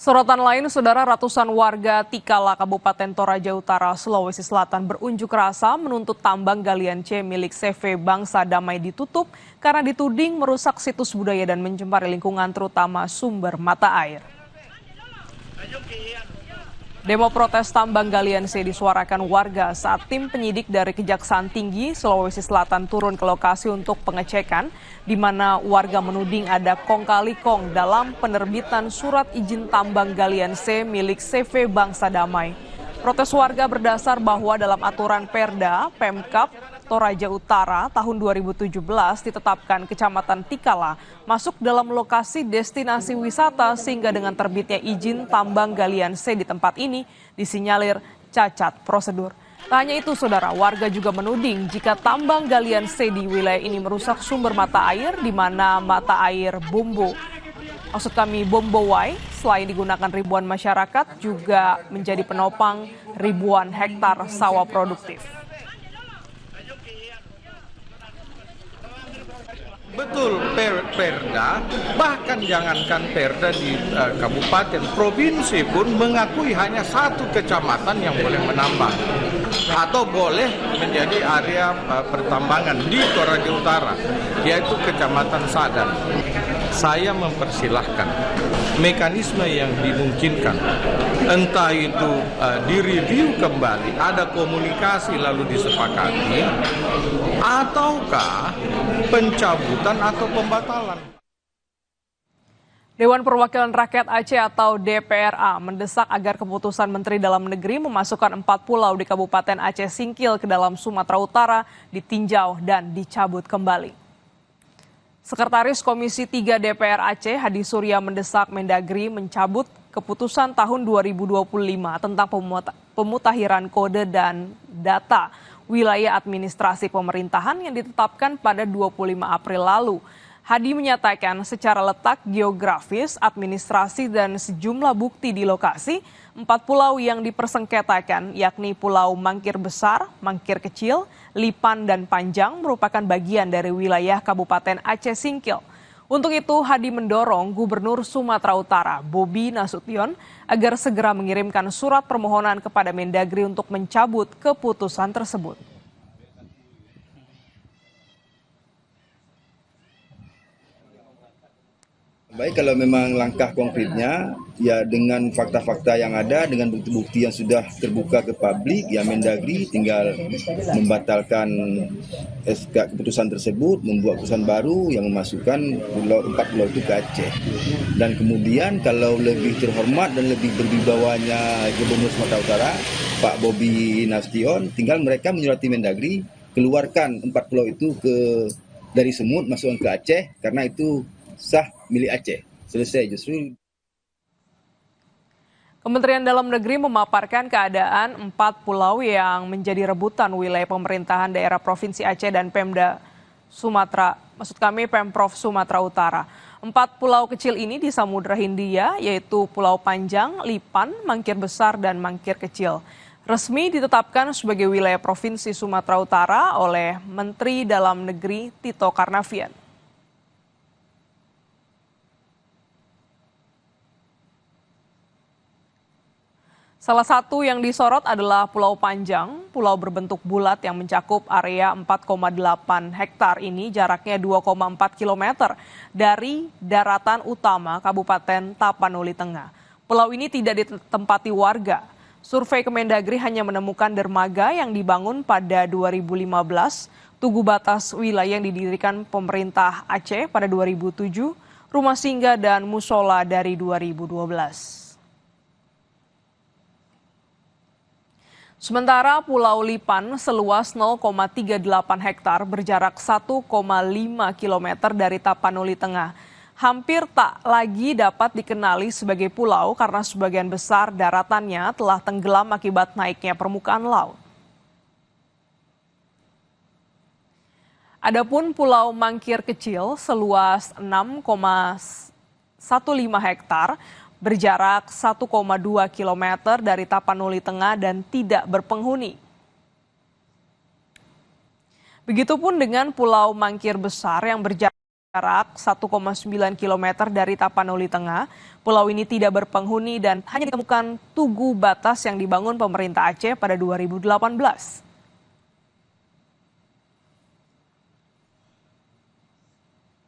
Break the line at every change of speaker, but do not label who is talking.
Sorotan lain, saudara, ratusan warga Tikala, Kabupaten Toraja Utara, Sulawesi Selatan berunjuk rasa menuntut tambang galian C milik CV Bangsa Damai ditutup karena dituding merusak situs budaya dan mencemari lingkungan terutama sumber mata air. Demo protes tambang galian C disuarakan warga saat tim penyidik dari Kejaksaan Tinggi Sulawesi Selatan turun ke lokasi untuk pengecekan, di mana warga menuding ada kong kali kong dalam penerbitan surat izin tambang galian C milik CV Bangsa Damai. Protes warga berdasar bahwa dalam aturan Perda Pemkab Toraja Utara tahun 2017 ditetapkan Kecamatan Tikala masuk dalam lokasi destinasi wisata sehingga dengan terbitnya izin tambang galian C di tempat ini disinyalir cacat prosedur. Tak hanya itu, saudara, warga juga menuding jika tambang galian C di wilayah ini merusak sumber mata air di mana mata air Bombowai selain digunakan ribuan masyarakat juga menjadi penopang ribuan hektar sawah produktif.
Betul, Perda, bahkan jangankan Perda di kabupaten, provinsi pun mengakui hanya satu kecamatan yang boleh menambang atau boleh menjadi area pertambangan di Toraja Utara, yaitu Kecamatan Sadan. Saya mempersilahkan mekanisme yang dimungkinkan, entah itu direview kembali, ada komunikasi lalu disepakati, ataukah pencabutan atau pembatalan.
Dewan Perwakilan Rakyat Aceh atau DPRA mendesak agar keputusan Menteri Dalam Negeri memasukkan 4 pulau di Kabupaten Aceh Singkil ke dalam Sumatera Utara ditinjau dan dicabut kembali. Sekretaris Komisi 3 DPR Aceh Hadi Surya mendesak Mendagri mencabut keputusan tahun 2025 tentang pemutakhiran kode dan data wilayah administrasi pemerintahan yang ditetapkan pada 25 April lalu. Hadi menyatakan secara letak geografis, administrasi dan sejumlah bukti di lokasi, 4 pulau yang dipersengketakan yakni Pulau Mangkir Besar, Mangkir Kecil, Lipan, dan Panjang merupakan bagian dari wilayah Kabupaten Aceh Singkil. Untuk itu, Hadi mendorong Gubernur Sumatera Utara, Bobi Nasution, agar segera mengirimkan surat permohonan kepada Mendagri untuk mencabut keputusan tersebut.
Baik, kalau memang langkah konkretnya, ya dengan fakta-fakta yang ada, dengan bukti-bukti yang sudah terbuka ke publik, ya Mendagri tinggal membatalkan SK keputusan tersebut, membuat keputusan baru yang memasukkan 4 pulau itu ke Aceh. Dan kemudian kalau lebih terhormat dan lebih berbawanya Gubernur Sumatera Utara, Pak Bobi Nasution, tinggal mereka menyurati Mendagri, keluarkan 4 pulau itu dari Sumut, masukkan ke Aceh, karena itu sah milik Aceh. Selesai justru.
Kementerian Dalam Negeri memaparkan keadaan 4 pulau yang menjadi rebutan wilayah pemerintahan daerah Provinsi Aceh dan Pemprov Sumatera Utara. 4 pulau kecil ini di Samudra Hindia yaitu Pulau Panjang, Lipan, Mangkir Besar, dan Mangkir Kecil. Resmi ditetapkan sebagai wilayah Provinsi Sumatera Utara oleh Menteri Dalam Negeri Tito Karnavian. Salah satu yang disorot adalah Pulau Panjang, pulau berbentuk bulat yang mencakup area 4,8 hektar ini jaraknya 2,4 km dari daratan utama Kabupaten Tapanuli Tengah. Pulau ini tidak ditempati warga. Survei Kemendagri hanya menemukan dermaga yang dibangun pada 2015, tugu batas wilayah yang didirikan pemerintah Aceh pada 2007, rumah singgah dan musola dari 2012. Sementara Pulau Lipan seluas 0,38 hektar berjarak 1,5 km dari Tapanuli Tengah. Hampir tak lagi dapat dikenali sebagai pulau karena sebagian besar daratannya telah tenggelam akibat naiknya permukaan laut. Adapun Pulau Mangkir Kecil seluas 6,15 hektar berjarak 1,2 km dari Tapanuli Tengah dan tidak berpenghuni. Begitupun dengan Pulau Mangkir Besar yang berjarak Jarak 1,9 km dari Tapanuli Tengah, pulau ini tidak berpenghuni dan hanya ditemukan tugu batas yang dibangun pemerintah Aceh pada 2018.